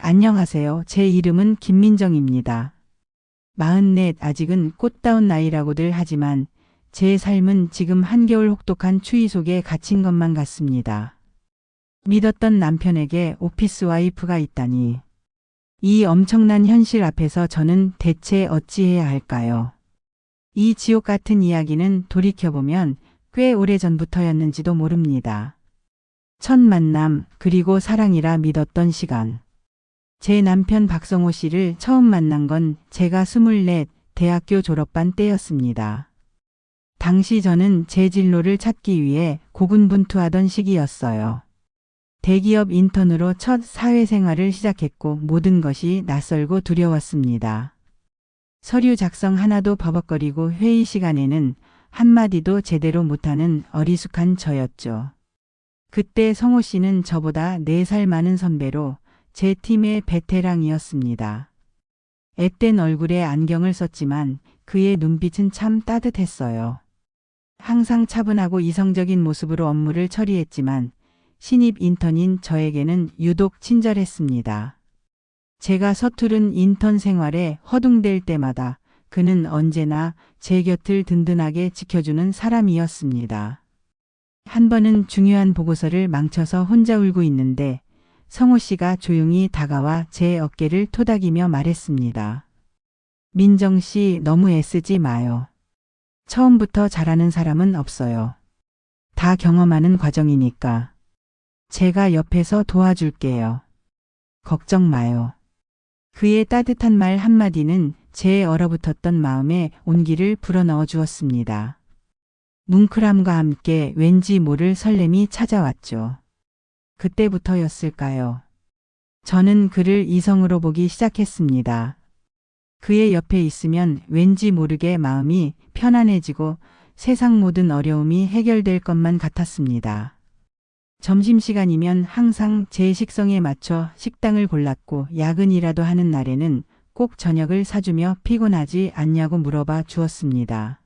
안녕하세요. 제 이름은 김민정입니다. 44 아직은 꽃다운 나이라고들 하지만 제 삶은 지금 한겨울 혹독한 추위 속에 갇힌 것만 같습니다. 믿었던 남편에게 오피스 와이프가 있다니. 이 엄청난 현실 앞에서 저는 대체 어찌해야 할까요? 이 지옥 같은 이야기는 돌이켜보면 꽤 오래전부터였는지도 모릅니다. 첫 만남 그리고 사랑이라 믿었던 시간. 제 남편 박성호 씨를 처음 만난 건 제가 24 대학교 졸업반 때였습니다. 당시 저는 제 진로를 찾기 위해 고군분투하던 시기였어요. 대기업 인턴으로 첫 사회생활을 시작했고 모든 것이 낯설고 두려웠습니다. 서류 작성 하나도 버벅거리고 회의 시간에는 한마디도 제대로 못하는 어리숙한 저였죠. 그때 성호 씨는 저보다 4살 많은 선배로 제 팀의 베테랑이었습니다. 앳된 얼굴에 안경을 썼지만 그의 눈빛은 참 따뜻했어요. 항상 차분하고 이성적인 모습으로 업무를 처리했지만 신입 인턴인 저에게는 유독 친절했습니다. 제가 서투른 인턴 생활에 허둥댈 때마다 그는 언제나 제 곁을 든든하게 지켜주는 사람이었습니다. 한 번은 중요한 보고서를 망쳐서 혼자 울고 있는데 성호 씨가 조용히 다가와 제 어깨를 토닥이며 말했습니다. 민정 씨 너무 애쓰지 마요. 처음부터 잘하는 사람은 없어요. 다 경험하는 과정이니까. 제가 옆에서 도와줄게요. 걱정 마요. 그의 따뜻한 말 한마디는 제 얼어붙었던 마음에 온기를 불어넣어 주었습니다. 뭉클함과 함께 왠지 모를 설렘이 찾아왔죠. 그때부터였을까요? 저는 그를 이성으로 보기 시작했습니다. 그의 옆에 있으면 왠지 모르게 마음이 편안해지고 세상 모든 어려움이 해결될 것만 같았습니다. 점심시간이면 항상 제 식성에 맞춰 식당을 골랐고 야근이라도 하는 날에는 꼭 저녁을 사주며 피곤하지 않냐고 물어봐 주었습니다.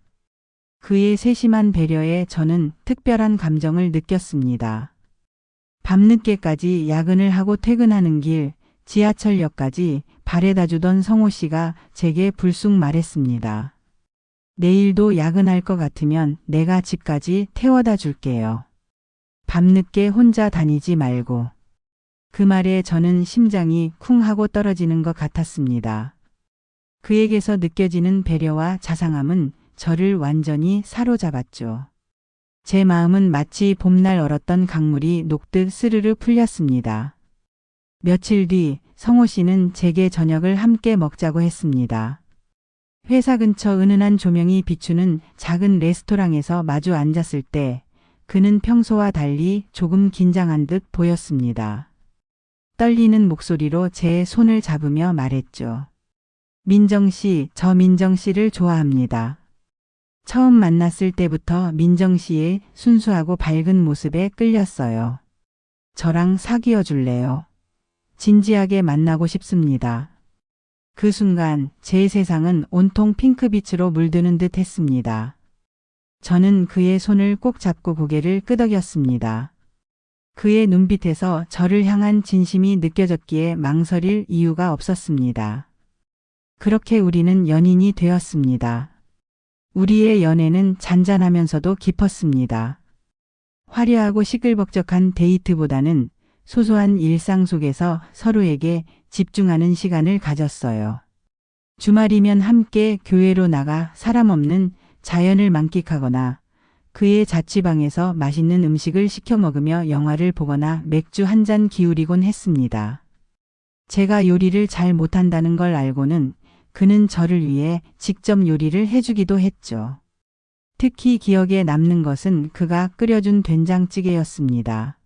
그의 세심한 배려에 저는 특별한 감정을 느꼈습니다. 밤늦게까지 야근을 하고 퇴근하는 길 지하철역까지 바래다 주던 성호 씨가 제게 불쑥 말했습니다. 내일도 야근할 것 같으면 내가 집까지 태워다 줄게요. 밤늦게 혼자 다니지 말고. 그 말에 저는 심장이 쿵 하고 떨어지는 것 같았습니다. 그에게서 느껴지는 배려와 자상함은 저를 완전히 사로잡았죠. 제 마음은 마치 봄날 얼었던 강물이 녹듯 스르르 풀렸습니다. 며칠 뒤 성호 씨는 제게 저녁을 함께 먹자고 했습니다. 회사 근처 은은한 조명이 비추는 작은 레스토랑에서 마주 앉았을 때 그는 평소와 달리 조금 긴장한 듯 보였습니다. 떨리는 목소리로 제 손을 잡으며 말했죠. 민정 씨, 저 민정 씨를 좋아합니다. 처음 만났을 때부터 민정 씨의 순수하고 밝은 모습에 끌렸어요. 저랑 사귀어 줄래요? 진지하게 만나고 싶습니다. 그 순간 제 세상은 온통 핑크빛으로 물드는 듯 했습니다. 저는 그의 손을 꼭 잡고 고개를 끄덕였습니다. 그의 눈빛에서 저를 향한 진심이 느껴졌기에 망설일 이유가 없었습니다. 그렇게 우리는 연인이 되었습니다. 우리의 연애는 잔잔하면서도 깊었습니다. 화려하고 시끌벅적한 데이트보다는 소소한 일상 속에서 서로에게 집중하는 시간을 가졌어요. 주말이면 함께 교회로 나가 사람 없는 자연을 만끽하거나 그의 자취방에서 맛있는 음식을 시켜 먹으며 영화를 보거나 맥주 한 잔 기울이곤 했습니다. 제가 요리를 잘 못한다는 걸 알고는 그는 저를 위해 직접 요리를 해주기도 했죠. 특히 기억에 남는 것은 그가 끓여준 된장찌개였습니다.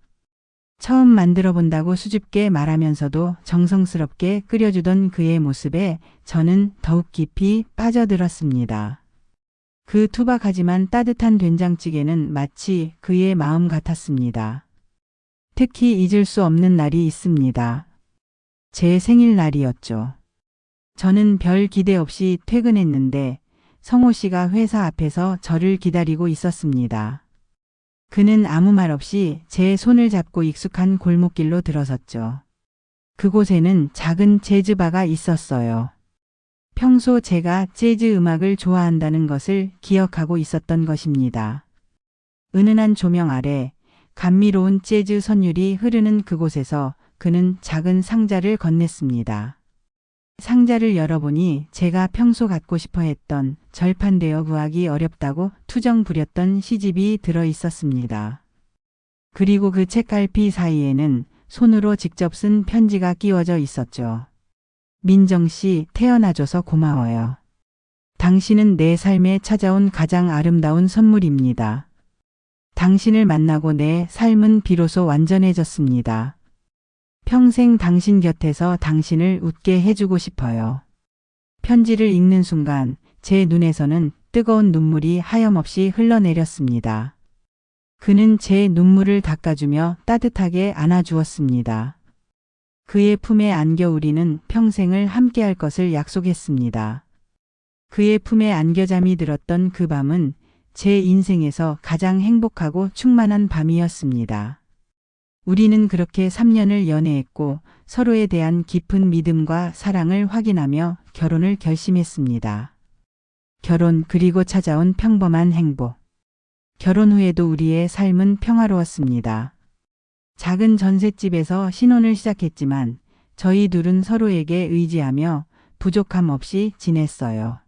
처음 만들어 본다고 수줍게 말하면서도 정성스럽게 끓여주던 그의 모습에 저는 더욱 깊이 빠져들었습니다. 그 투박하지만 따뜻한 된장찌개는 마치 그의 마음 같았습니다. 특히 잊을 수 없는 날이 있습니다. 제 생일날이었죠. 저는 별 기대 없이 퇴근했는데 성호 씨가 회사 앞에서 저를 기다리고 있었습니다. 그는 아무 말 없이 제 손을 잡고 익숙한 골목길로 들어섰죠. 그곳에는 작은 재즈바가 있었어요. 평소 제가 재즈 음악을 좋아한다는 것을 기억하고 있었던 것입니다. 은은한 조명 아래 감미로운 재즈 선율이 흐르는 그곳에서 그는 작은 상자를 건넸습니다. 상자를 열어보니 제가 평소 갖고 싶어 했던 절판되어 구하기 어렵다고 투정 부렸던 시집이 들어 있었습니다. 그리고 그 책갈피 사이에는 손으로 직접 쓴 편지가 끼워져 있었죠. 민정 씨, 태어나줘서 고마워요. 당신은 내 삶에 찾아온 가장 아름다운 선물입니다. 당신을 만나고 내 삶은 비로소 완전해졌습니다. 평생 당신 곁에서 당신을 웃게 해주고 싶어요. 편지를 읽는 순간 제 눈에서는 뜨거운 눈물이 하염없이 흘러내렸습니다. 그는 제 눈물을 닦아주며 따뜻하게 안아주었습니다. 그의 품에 안겨 우리는 평생을 함께할 것을 약속했습니다. 그의 품에 안겨 잠이 들었던 그 밤은 제 인생에서 가장 행복하고 충만한 밤이었습니다. 우리는 그렇게 3년을 연애했고 서로에 대한 깊은 믿음과 사랑을 확인하며 결혼을 결심했습니다. 결혼 그리고 찾아온 평범한 행복. 결혼 후에도 우리의 삶은 평화로웠습니다. 작은 전셋집에서 신혼을 시작했지만 저희 둘은 서로에게 의지하며 부족함 없이 지냈어요.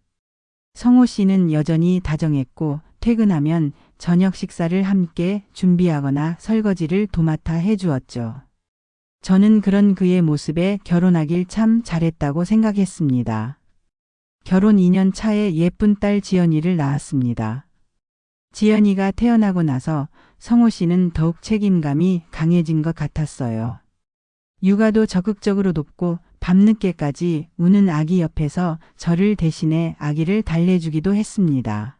성호 씨는 여전히 다정했고 퇴근하면 저녁 식사를 함께 준비하거나 설거지를 도맡아 해주었죠. 저는 그런 그의 모습에 결혼하길 참 잘했다고 생각했습니다. 결혼 2년 차에 예쁜 딸 지연이를 낳았습니다. 지연이가 태어나고 나서 성호 씨는 더욱 책임감이 강해진 것 같았어요. 육아도 적극적으로 돕고 밤늦게까지 우는 아기 옆에서 저를 대신해 아기를 달래주기도 했습니다.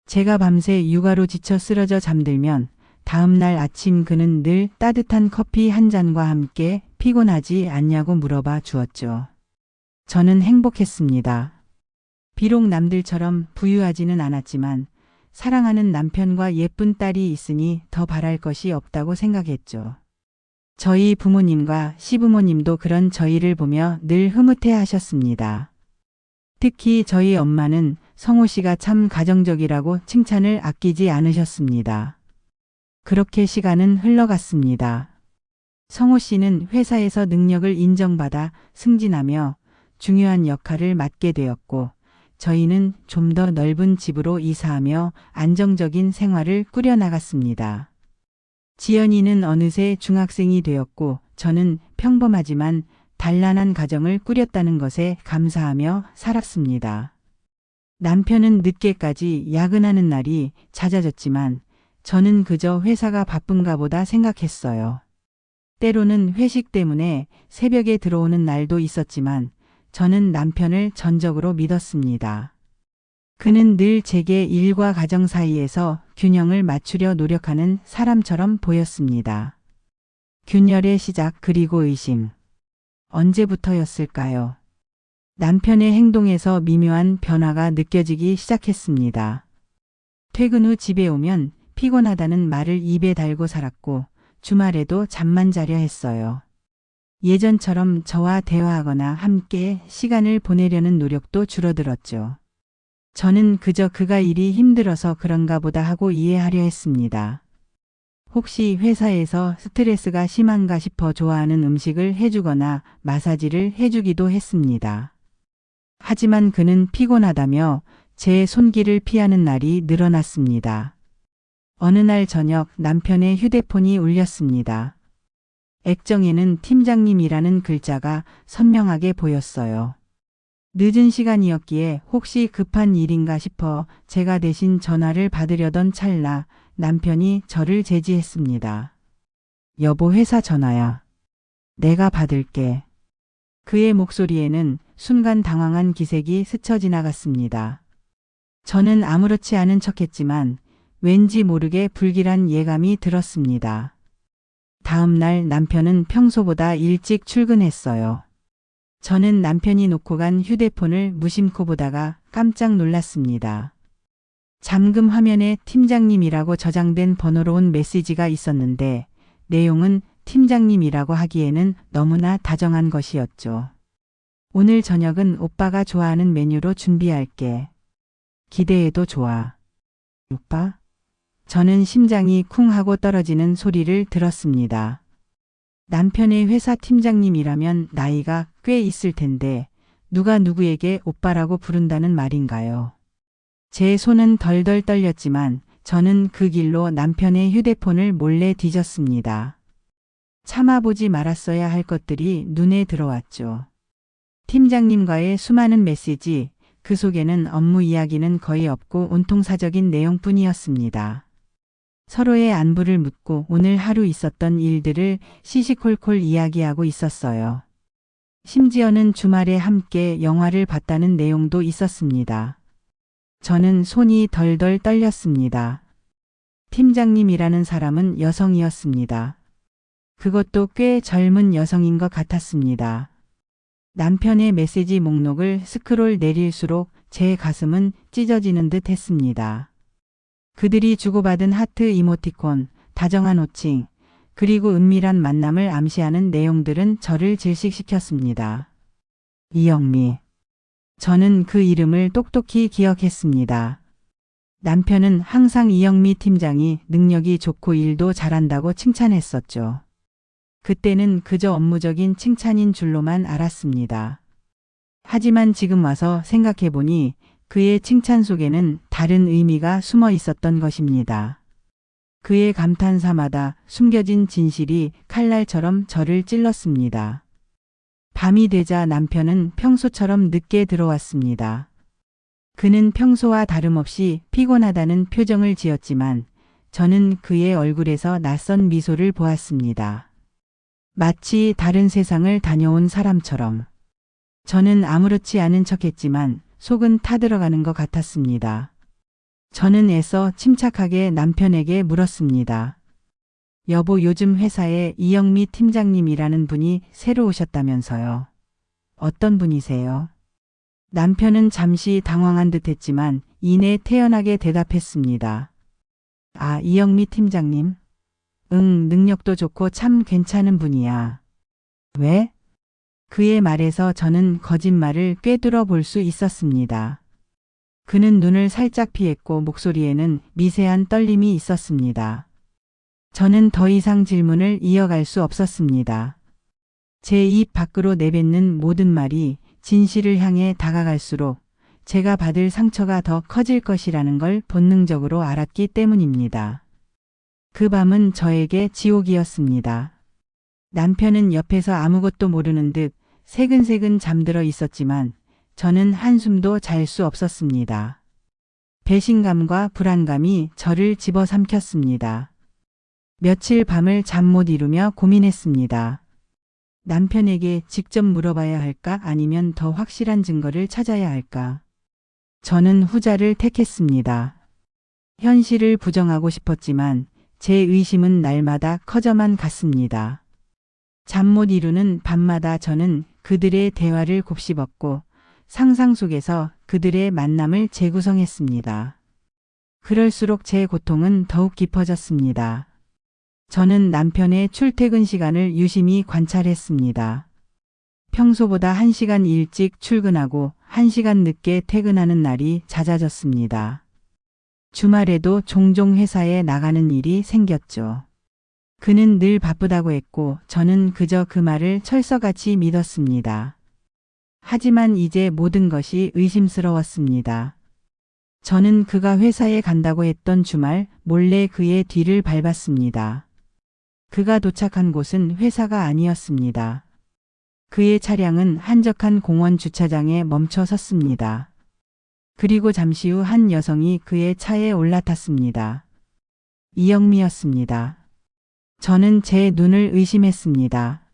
제가 밤새 육아로 지쳐 쓰러져 잠들면 다음 날 아침 그는 늘 따뜻한 커피 한 잔과 함께 피곤하지 않냐고 물어봐 주었죠. 저는 행복했습니다. 비록 남들처럼 부유하지는 않았지만 사랑하는 남편과 예쁜 딸이 있으니 더 바랄 것이 없다고 생각했죠. 저희 부모님과 시부모님도 그런 저희를 보며 늘 흐뭇해 하셨습니다. 특히 저희 엄마는 성호 씨가 참 가정적이라고 칭찬을 아끼지 않으셨습니다. 그렇게 시간은 흘러갔습니다. 성호 씨는 회사에서 능력을 인정받아 승진하며 중요한 역할을 맡게 되었고 저희는 좀 더 넓은 집으로 이사하며 안정적인 생활을 꾸려나갔습니다. 지연이는 어느새 중학생이 되었고 저는 평범하지만 단란한 가정을 꾸렸다는 것에 감사하며 살았습니다. 남편은 늦게까지 야근하는 날이 잦아졌지만 저는 그저 회사가 바쁜가 보다 생각했어요. 때로는 회식 때문에 새벽에 들어오는 날도 있었지만 저는 남편을 전적으로 믿었습니다. 그는 늘 제게 일과 가정 사이에서 균형을 맞추려 노력하는 사람처럼 보였습니다. 균열의 시작 그리고 의심. 언제부터였을까요? 남편의 행동에서 미묘한 변화가 느껴지기 시작했습니다. 퇴근 후 집에 오면 피곤하다는 말을 입에 달고 살았고 주말에도 잠만 자려 했어요. 예전처럼 저와 대화하거나 함께 시간을 보내려는 노력도 줄어들었죠. 저는 그저 그가 일이 힘들어서 그런가 보다 하고 이해하려 했습니다. 혹시 회사에서 스트레스가 심한가 싶어 좋아하는 음식을 해주거나 마사지를 해주기도 했습니다. 하지만 그는 피곤하다며 제 손길을 피하는 날이 늘어났습니다. 어느 날 저녁 남편의 휴대폰이 울렸습니다. 액정에는 팀장님이라는 글자가 선명하게 보였어요. 늦은 시간이었기에 혹시 급한 일인가 싶어 제가 대신 전화를 받으려던 찰나 남편이 저를 제지했습니다. 여보 회사 전화야. 내가 받을게. 그의 목소리에는 순간 당황한 기색이 스쳐 지나갔습니다. 저는 아무렇지 않은 척했지만 왠지 모르게 불길한 예감이 들었습니다. 다음 날 남편은 평소보다 일찍 출근했어요. 저는 남편이 놓고 간 휴대폰을 무심코 보다가 깜짝 놀랐습니다. 잠금 화면에 팀장님이라고 저장된 번호로 온 메시지가 있었는데 내용은 팀장님이라고 하기에는 너무나 다정한 것이었죠. 오늘 저녁은 오빠가 좋아하는 메뉴로 준비할게. 기대해도 좋아. 오빠? 저는 심장이 쿵 하고 떨어지는 소리를 들었습니다. 남편의 회사 팀장님이라면 나이가 꽤 있을 텐데 누가 누구에게 오빠라고 부른다는 말인가요? 제 손은 덜덜 떨렸지만 저는 그 길로 남편의 휴대폰을 몰래 뒤졌습니다. 참아보지 말았어야 할 것들이 눈에 들어왔죠. 팀장님과의 수많은 메시지, 그 속에는 업무 이야기는 거의 없고 온통 사적인 내용뿐이었습니다. 서로의 안부를 묻고 오늘 하루 있었던 일들을 시시콜콜 이야기하고 있었어요. 심지어는 주말에 함께 영화를 봤다는 내용도 있었습니다. 저는 손이 덜덜 떨렸습니다. 팀장님이라는 사람은 여성이었습니다. 그것도 꽤 젊은 여성인 것 같았습니다. 남편의 메시지 목록을 스크롤 내릴수록 제 가슴은 찢어지는 듯 했습니다. 그들이 주고받은 하트 이모티콘, 다정한 호칭, 그리고 은밀한 만남을 암시하는 내용들은 저를 질식시켰습니다. 이영미. 저는 그 이름을 똑똑히 기억했습니다. 남편은 항상 이영미 팀장이 능력이 좋고 일도 잘한다고 칭찬했었죠. 그때는 그저 업무적인 칭찬인 줄로만 알았습니다. 하지만 지금 와서 생각해보니 그의 칭찬 속에는 다른 의미가 숨어 있었던 것입니다. 그의 감탄사마다 숨겨진 진실이 칼날처럼 저를 찔렀습니다. 밤이 되자 남편은 평소처럼 늦게 들어왔습니다. 그는 평소와 다름없이 피곤하다는 표정을 지었지만 저는 그의 얼굴에서 낯선 미소를 보았습니다. 마치 다른 세상을 다녀온 사람처럼. 저는 아무렇지 않은 척했지만 속은 타들어가는 것 같았습니다. 저는 애써 침착하게 남편에게 물었습니다. 여보, 요즘 회사에 이영미 팀장님이라는 분이 새로 오셨다면서요. 어떤 분이세요? 남편은 잠시 당황한 듯 했지만 이내 태연하게 대답했습니다. 아, 이영미 팀장님? 응, 능력도 좋고 참 괜찮은 분이야. 왜? 그의 말에서 저는 거짓말을 꿰뚫어 볼 수 있었습니다. 그는 눈을 살짝 피했고 목소리에는 미세한 떨림이 있었습니다. 저는 더 이상 질문을 이어갈 수 없었습니다. 제 입 밖으로 내뱉는 모든 말이 진실을 향해 다가갈수록 제가 받을 상처가 더 커질 것이라는 걸 본능적으로 알았기 때문입니다. 그 밤은 저에게 지옥이었습니다. 남편은 옆에서 아무것도 모르는 듯 새근새근 잠들어 있었지만 저는 한숨도 잘 수 없었습니다. 배신감과 불안감이 저를 집어삼켰습니다. 며칠 밤을 잠 못 이루며 고민했습니다. 남편에게 직접 물어봐야 할까 아니면 더 확실한 증거를 찾아야 할까? 저는 후자를 택했습니다. 현실을 부정하고 싶었지만 제 의심은 날마다 커져만 갔습니다. 잠 못 이루는 밤마다 저는 그들의 대화를 곱씹었고 상상 속에서 그들의 만남을 재구성했습니다. 그럴수록 제 고통은 더욱 깊어졌습니다. 저는 남편의 출퇴근 시간을 유심히 관찰했습니다. 평소보다 1시간 일찍 출근하고 1시간 늦게 퇴근하는 날이 잦아졌습니다. 주말에도 종종 회사에 나가는 일이 생겼죠. 그는 늘 바쁘다고 했고 저는 그저 그 말을 철석같이 믿었습니다. 하지만 이제 모든 것이 의심스러웠습니다. 저는 그가 회사에 간다고 했던 주말 몰래 그의 뒤를 밟았습니다. 그가 도착한 곳은 회사가 아니었습니다. 그의 차량은 한적한 공원 주차장에 멈춰 섰습니다. 그리고 잠시 후 한 여성이 그의 차에 올라탔습니다. 이영미였습니다. 저는 제 눈을 의심했습니다.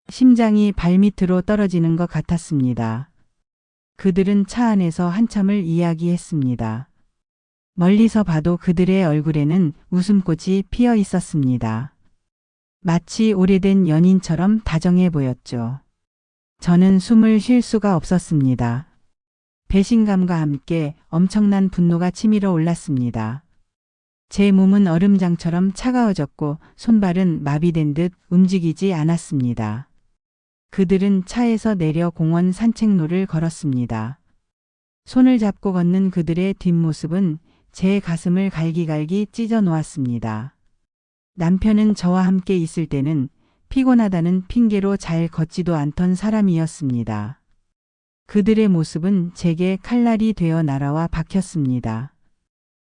심장이 발밑으로 떨어지는 것 같았습니다. 그들은 차 안에서 한참을 이야기했습니다. 멀리서 봐도 그들의 얼굴에는 웃음꽃이 피어 있었습니다. 마치 오래된 연인처럼 다정해 보였죠. 저는 숨을 쉴 수가 없었습니다. 배신감과 함께 엄청난 분노가 치밀어 올랐습니다. 제 몸은 얼음장처럼 차가워졌고 손발은 마비된 듯 움직이지 않았습니다. 그들은 차에서 내려 공원 산책로를 걸었습니다. 손을 잡고 걷는 그들의 뒷모습은 제 가슴을 갈기갈기 찢어 놓았습니다. 남편은 저와 함께 있을 때는 피곤하다는 핑계로 잘 걷지도 않던 사람이었습니다. 그들의 모습은 제게 칼날이 되어 날아와 박혔습니다.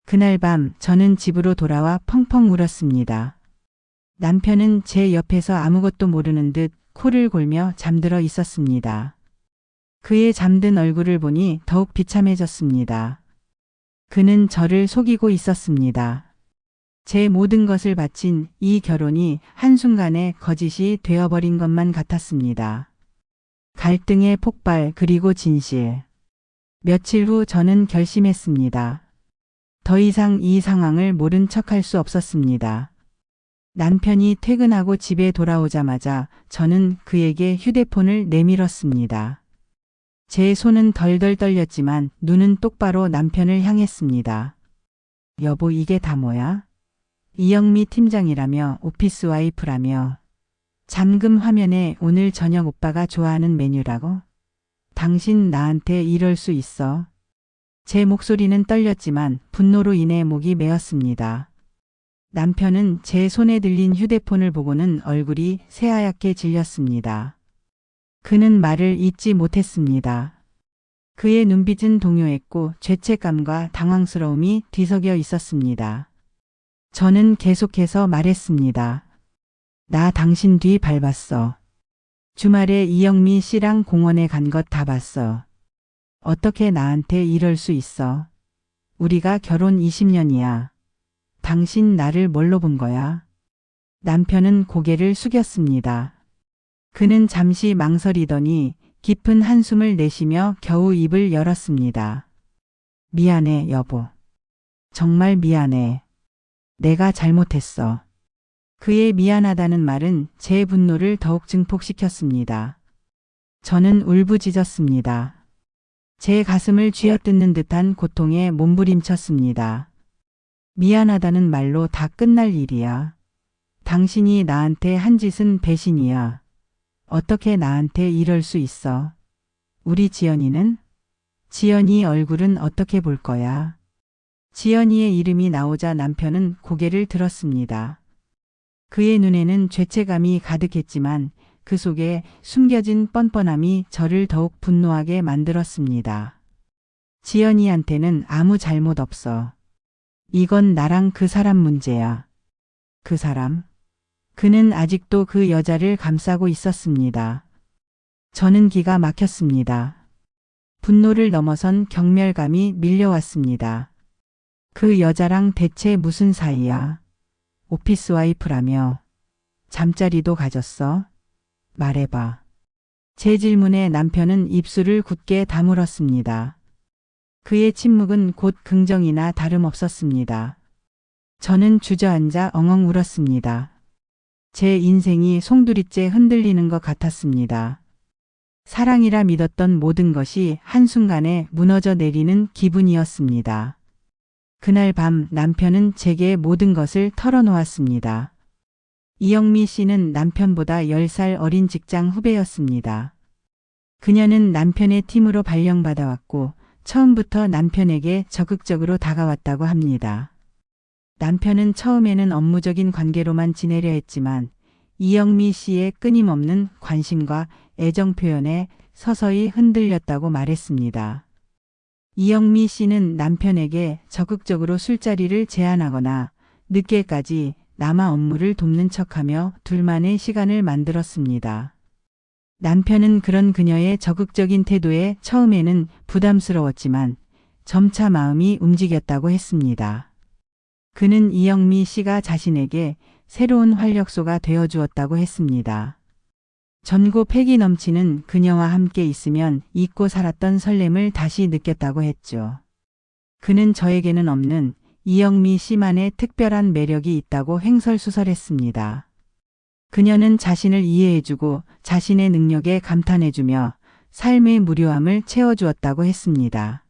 그날 밤 저는 집으로 돌아와 펑펑 울었습니다. 남편은 제 옆에서 아무것도 모르는 듯 코를 골며 잠들어 있었습니다. 그의 잠든 얼굴을 보니 더욱 비참해졌습니다. 그는 저를 속이고 있었습니다. 제 모든 것을 바친 이 결혼이 한순간에 거짓이 되어버린 것만 같았습니다. 갈등의 폭발 그리고 진실. 며칠 후 저는 결심했습니다. 더 이상 이 상황을 모른 척할 수 없었습니다. 남편이 퇴근하고 집에 돌아오자마자 저는 그에게 휴대폰을 내밀었습니다. 제 손은 덜덜 떨렸지만 눈은 똑바로 남편을 향했습니다. 여보, 이게 다 뭐야? 이영미 팀장이라며 오피스 와이프라며 잠금 화면에 오늘 저녁 오빠가 좋아하는 메뉴라고? 당신 나한테 이럴 수 있어? 제 목소리는 떨렸지만 분노로 인해 목이 메었습니다. 남편은 제 손에 들린 휴대폰을 보고는 얼굴이 새하얗게 질렸습니다. 그는 말을 잇지 못했습니다. 그의 눈빛은 동요했고 죄책감과 당황스러움이 뒤섞여 있었습니다. 저는 계속해서 말했습니다. 나 당신 뒤 밟았어. 주말에 이영미 씨랑 공원에 간 것 다 봤어. 어떻게 나한테 이럴 수 있어? 우리가 결혼 20년이야. 당신 나를 뭘로 본 거야? 남편은 고개를 숙였습니다. 그는 잠시 망설이더니 깊은 한숨을 내쉬며 겨우 입을 열었습니다. 미안해, 여보. 정말 미안해. 내가 잘못했어. 그의 미안하다는 말은 제 분노를 더욱 증폭시켰습니다. 저는 울부짖었습니다. 제 가슴을 쥐어뜯는 듯한 고통에 몸부림쳤습니다. 미안하다는 말로 다 끝날 일이야. 당신이 나한테 한 짓은 배신이야. 어떻게 나한테 이럴 수 있어? 우리 지연이는? 지연이 얼굴은 어떻게 볼 거야? 지연이의 이름이 나오자 남편은 고개를 들었습니다. 그의 눈에는 죄책감이 가득했지만 그 속에 숨겨진 뻔뻔함이 저를 더욱 분노하게 만들었습니다. 지연이한테는 아무 잘못 없어. 이건 나랑 그 사람 문제야. 그 사람? 그는 아직도 그 여자를 감싸고 있었습니다. 저는 기가 막혔습니다. 분노를 넘어선 경멸감이 밀려왔습니다. 그 여자랑 대체 무슨 사이야? 오피스 와이프라며. 잠자리도 가졌어? 말해봐. 제 질문에 남편은 입술을 굳게 다물었습니다. 그의 침묵은 곧 긍정이나 다름없었습니다. 저는 주저앉아 엉엉 울었습니다. 제 인생이 송두리째 흔들리는 것 같았습니다. 사랑이라 믿었던 모든 것이 한순간에 무너져 내리는 기분이었습니다. 그날 밤 남편은 제게 모든 것을 털어놓았습니다. 이영미 씨는 남편보다 10살 어린 직장 후배였습니다. 그녀는 남편의 팀으로 발령받아왔고 처음부터 남편에게 적극적으로 다가왔다고 합니다. 남편은 처음에는 업무적인 관계로만 지내려 했지만 이영미 씨의 끊임없는 관심과 애정 표현에 서서히 흔들렸다고 말했습니다. 이영미 씨는 남편에게 적극적으로 술자리를 제안하거나 늦게까지 남아 업무를 돕는 척하며 둘만의 시간을 만들었습니다. 남편은 그런 그녀의 적극적인 태도에 처음에는 부담스러웠지만 점차 마음이 움직였다고 했습니다. 그는 이영미 씨가 자신에게 새로운 활력소가 되어주었다고 했습니다. 전고 패기 넘치는 그녀와 함께 있으면 잊고 살았던 설렘을 다시 느꼈다고 했죠. 그는 저에게는 없는 이영미 씨만의 특별한 매력이 있다고 횡설수설했습니다. 그녀는 자신을 이해해주고 자신의 능력에 감탄해주며 삶의 무료함을 채워주었다고 했습니다.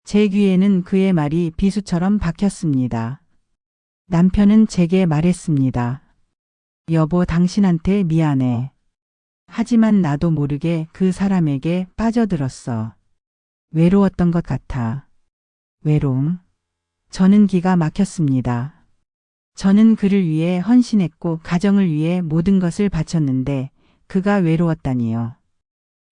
제 귀에는 그의 말이 비수처럼 박혔습니다. 남편은 제게 말했습니다. 여보, 당신한테 미안해. 하지만 나도 모르게 그 사람에게 빠져들었어. 외로웠던 것 같아. 외로움? 저는 기가 막혔습니다. 저는 그를 위해 헌신했고 가정을 위해 모든 것을 바쳤는데 그가 외로웠다니요.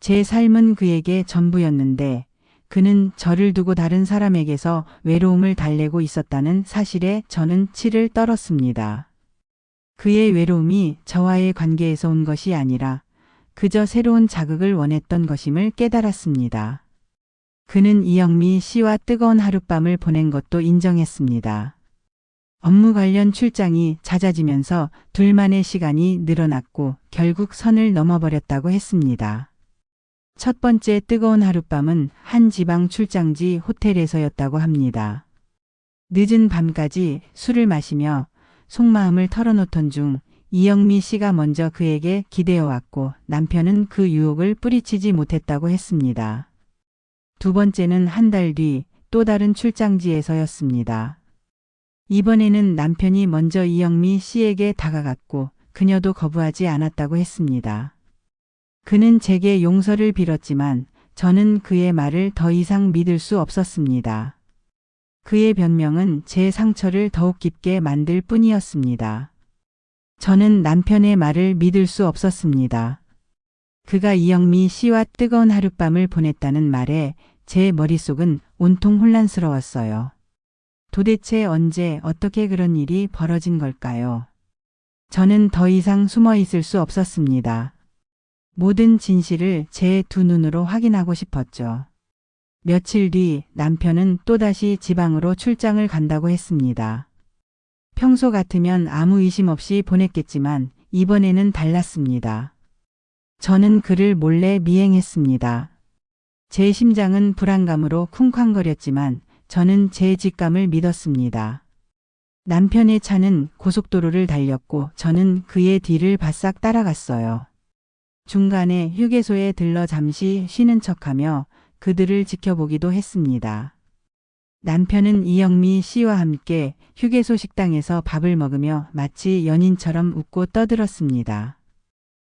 제 삶은 그에게 전부였는데 그는 저를 두고 다른 사람에게서 외로움을 달래고 있었다는 사실에 저는 치를 떨었습니다. 그의 외로움이 저와의 관계에서 온 것이 아니라 그저 새로운 자극을 원했던 것임을 깨달았습니다. 그는 이영미 씨와 뜨거운 하룻밤을 보낸 것도 인정했습니다. 업무 관련 출장이 잦아지면서 둘만의 시간이 늘어났고 결국 선을 넘어버렸다고 했습니다. 첫 번째 뜨거운 하룻밤은 한 지방 출장지 호텔에서였다고 합니다. 늦은 밤까지 술을 마시며 속마음을 털어놓던 중 이영미 씨가 먼저 그에게 기대어 왔고 남편은 그 유혹을 뿌리치지 못했다고 했습니다. 두 번째는 한 달 뒤 또 다른 출장지에서였습니다. 이번에는 남편이 먼저 이영미 씨에게 다가갔고 그녀도 거부하지 않았다고 했습니다. 그는 제게 용서를 빌었지만 저는 그의 말을 더 이상 믿을 수 없었습니다. 그의 변명은 제 상처를 더욱 깊게 만들 뿐이었습니다. 저는 남편의 말을 믿을 수 없었습니다. 그가 이영미 씨와 뜨거운 하룻밤을 보냈다는 말에 제 머릿속은 온통 혼란스러웠어요. 도대체 언제 어떻게 그런 일이 벌어진 걸까요? 저는 더 이상 숨어 있을 수 없었습니다. 모든 진실을 제 두 눈으로 확인하고 싶었죠. 며칠 뒤 남편은 또다시 지방으로 출장을 간다고 했습니다. 평소 같으면 아무 의심 없이 보냈겠지만 이번에는 달랐습니다. 저는 그를 몰래 미행했습니다. 제 심장은 불안감으로 쿵쾅거렸지만 저는 제 직감을 믿었습니다. 남편의 차는 고속도로를 달렸고 저는 그의 뒤를 바싹 따라갔어요. 중간에 휴게소에 들러 잠시 쉬는 척하며 그들을 지켜보기도 했습니다. 남편은 이영미 씨와 함께 휴게소 식당에서 밥을 먹으며 마치 연인처럼 웃고 떠들었습니다.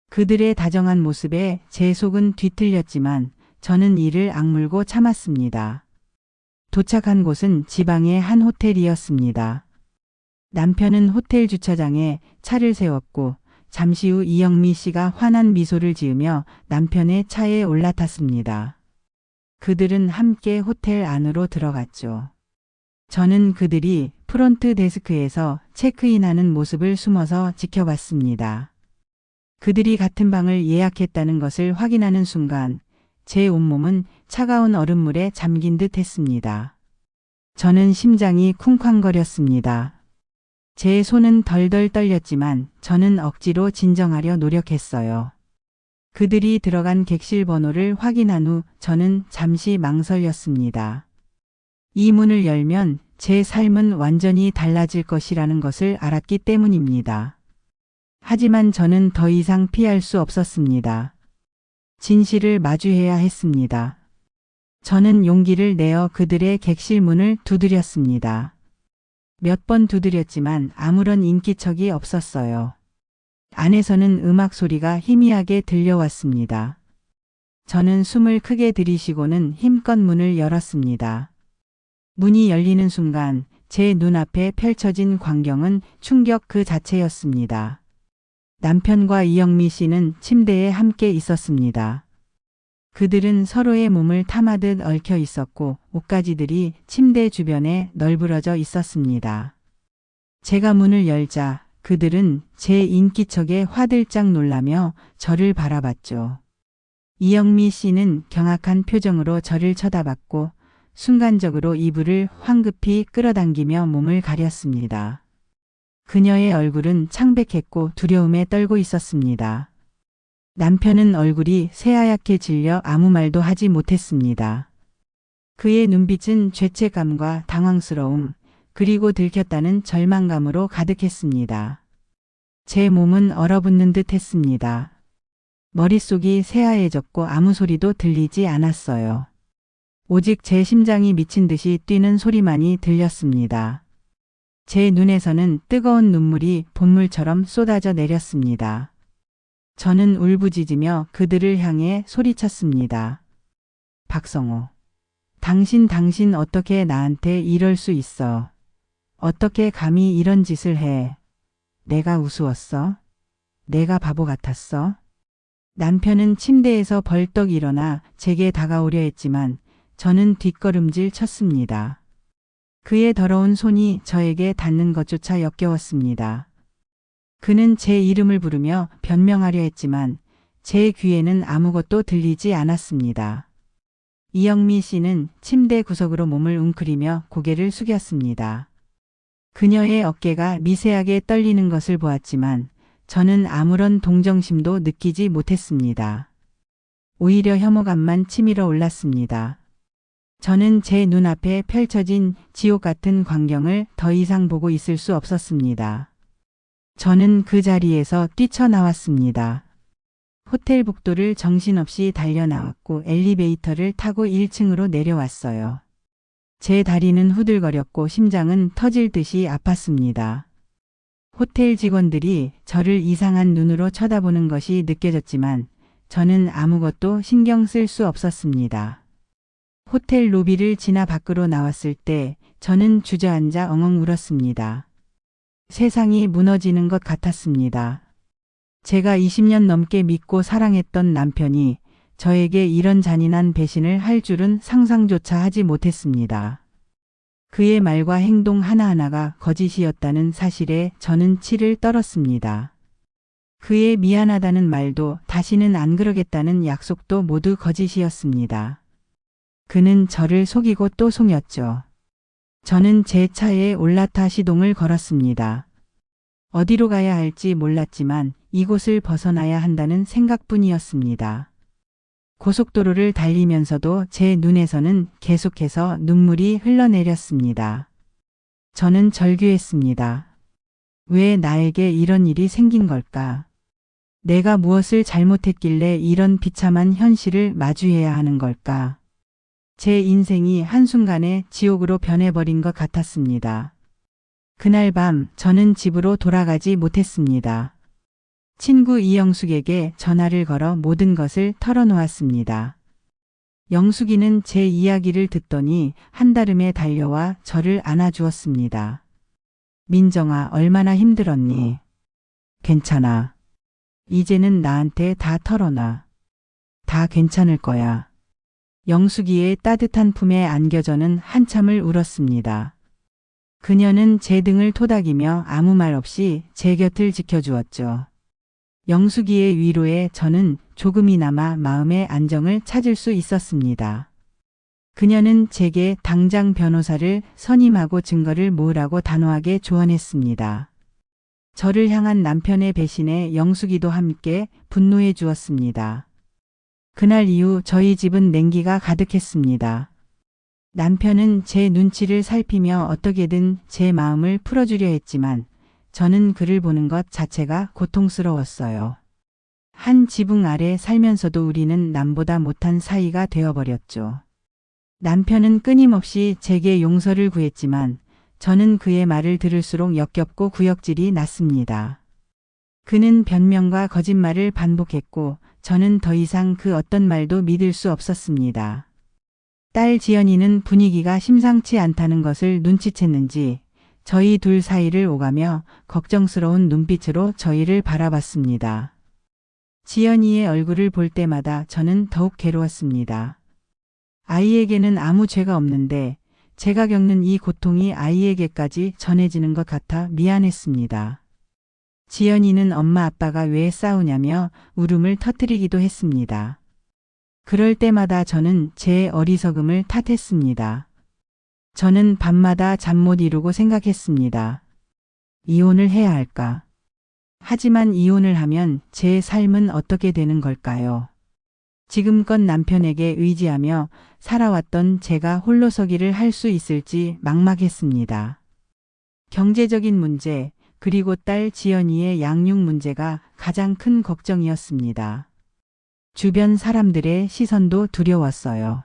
그들의 다정한 모습에 제 속은 뒤틀렸지만 저는 이를 악물고 참았습니다. 도착한 곳은 지방의 한 호텔이었습니다. 남편은 호텔 주차장에 차를 세웠고 잠시 후 이영미 씨가 환한 미소를 지으며 남편의 차에 올라탔습니다. 그들은 함께 호텔 안으로 들어갔죠. 저는 그들이 프론트 데스크에서 체크인하는 모습을 숨어서 지켜봤습니다. 그들이 같은 방을 예약했다는 것을 확인하는 순간 제 온몸은 차가운 얼음물에 잠긴 듯 했습니다. 저는 심장이 쿵쾅거렸습니다. 제 손은 덜덜 떨렸지만 저는 억지로 진정하려 노력했어요. 그들이 들어간 객실 번호를 확인한 후 저는 잠시 망설였습니다. 이 문을 열면 제 삶은 완전히 달라질 것이라는 것을 알았기 때문입니다. 하지만 저는 더 이상 피할 수 없었습니다. 진실을 마주해야 했습니다. 저는 용기를 내어 그들의 객실 문을 두드렸습니다. 몇 번 두드렸지만 아무런 인기척이 없었어요. 안에서는 음악 소리가 희미하게 들려왔습니다. 저는 숨을 크게 들이쉬고는 힘껏 문을 열었습니다. 문이 열리는 순간 제 눈앞에 펼쳐진 광경은 충격 그 자체였습니다. 남편과 이영미 씨는 침대에 함께 있었습니다. 그들은 서로의 몸을 탐하듯 얽혀 있었고 옷가지들이 침대 주변에 널브러져 있었습니다. 제가 문을 열자 그들은 제 인기척에 화들짝 놀라며 저를 바라봤죠. 이영미 씨는 경악한 표정으로 저를 쳐다봤고 순간적으로 이불을 황급히 끌어당기며 몸을 가렸습니다. 그녀의 얼굴은 창백했고 두려움에 떨고 있었습니다. 남편은 얼굴이 새하얗게 질려 아무 말도 하지 못했습니다. 그의 눈빛은 죄책감과 당황스러움, 그리고 들켰다는 절망감으로 가득했습니다. 제 몸은 얼어붙는 듯 했습니다. 머릿속이 새하얘졌고 아무 소리도 들리지 않았어요. 오직 제 심장이 미친 듯이 뛰는 소리만이 들렸습니다. 제 눈에서는 뜨거운 눈물이 본물처럼 쏟아져 내렸습니다. 저는 울부짖으며 그들을 향해 소리쳤습니다. 박성호, 당신 어떻게 나한테 이럴 수 있어? 어떻게 감히 이런 짓을 해? 내가 우스웠어? 내가 바보 같았어? 남편은 침대에서 벌떡 일어나 제게 다가오려 했지만 저는 뒷걸음질 쳤습니다. 그의 더러운 손이 저에게 닿는 것조차 역겨웠습니다. 그는 제 이름을 부르며 변명하려 했지만 제 귀에는 아무것도 들리지 않았습니다. 이영미 씨는 침대 구석으로 몸을 웅크리며 고개를 숙였습니다. 그녀의 어깨가 미세하게 떨리는 것을 보았지만 저는 아무런 동정심도 느끼지 못했습니다. 오히려 혐오감만 치밀어 올랐습니다. 저는 제 눈앞에 펼쳐진 지옥 같은 광경을 더 이상 보고 있을 수 없었습니다. 저는 그 자리에서 뛰쳐나왔습니다. 호텔 복도를 정신없이 달려나왔고 엘리베이터를 타고 1층으로 내려왔어요. 제 다리는 후들거렸고 심장은 터질 듯이 아팠습니다. 호텔 직원들이 저를 이상한 눈으로 쳐다보는 것이 느껴졌지만 저는 아무것도 신경 쓸 수 없었습니다. 호텔 로비를 지나 밖으로 나왔을 때 저는 주저앉아 엉엉 울었습니다. 세상이 무너지는 것 같았습니다. 제가 20년 넘게 믿고 사랑했던 남편이 저에게 이런 잔인한 배신을 할 줄은 상상조차 하지 못했습니다. 그의 말과 행동 하나하나가 거짓이었다는 사실에 저는 치를 떨었습니다. 그의 미안하다는 말도 다시는 안 그러겠다는 약속도 모두 거짓이었습니다. 그는 저를 속이고 또 속였죠. 저는 제 차에 올라타 시동을 걸었습니다. 어디로 가야 할지 몰랐지만 이곳을 벗어나야 한다는 생각뿐이었습니다. 고속도로를 달리면서도 제 눈에서는 계속해서 눈물이 흘러내렸습니다. 저는 절규했습니다. 왜 나에게 이런 일이 생긴 걸까? 내가 무엇을 잘못했길래 이런 비참한 현실을 마주해야 하는 걸까? 제 인생이 한순간에 지옥으로 변해버린 것 같았습니다. 그날 밤 저는 집으로 돌아가지 못했습니다. 친구 이영숙에게 전화를 걸어 모든 것을 털어놓았습니다. 영숙이는 제 이야기를 듣더니 한달음에 달려와 저를 안아주었습니다. 민정아, 얼마나 힘들었니? 괜찮아. 이제는 나한테 다 털어놔. 다 괜찮을 거야. 영숙이의 따뜻한 품에 안겨 저는 한참을 울었습니다. 그녀는 제 등을 토닥이며 아무 말 없이 제 곁을 지켜주었죠. 영숙이의 위로에 저는 조금이나마 마음의 안정을 찾을 수 있었습니다. 그녀는 제게 당장 변호사를 선임하고 증거를 모으라고 단호하게 조언했습니다. 저를 향한 남편의 배신에 영숙이도 함께 분노해 주었습니다. 그날 이후 저희 집은 냉기가 가득했습니다. 남편은 제 눈치를 살피며 어떻게든 제 마음을 풀어주려 했지만 저는 그를 보는 것 자체가 고통스러웠어요. 한 지붕 아래 살면서도 우리는 남보다 못한 사이가 되어버렸죠. 남편은 끊임없이 제게 용서를 구했지만 저는 그의 말을 들을수록 역겹고 구역질이 났습니다. 그는 변명과 거짓말을 반복했고 저는 더 이상 그 어떤 말도 믿을 수 없었습니다. 딸 지연이는 분위기가 심상치 않다는 것을 눈치챘는지 저희 둘 사이를 오가며 걱정스러운 눈빛으로 저희를 바라봤습니다. 지연이의 얼굴을 볼 때마다 저는 더욱 괴로웠습니다. 아이에게는 아무 죄가 없는데 제가 겪는 이 고통이 아이에게까지 전해지는 것 같아 미안했습니다. 지연이는 엄마 아빠가 왜 싸우냐며 울음을 터뜨리기도 했습니다. 그럴 때마다 저는 제 어리석음을 탓했습니다. 저는 밤마다 잠 못 이루고 생각했습니다. 이혼을 해야 할까? 하지만 이혼을 하면 제 삶은 어떻게 되는 걸까요? 지금껏 남편에게 의지하며 살아왔던 제가 홀로 서기를 할 수 있을지 막막했습니다. 경제적인 문제, 그리고 딸 지연이의 양육 문제가 가장 큰 걱정이었습니다. 주변 사람들의 시선도 두려웠어요.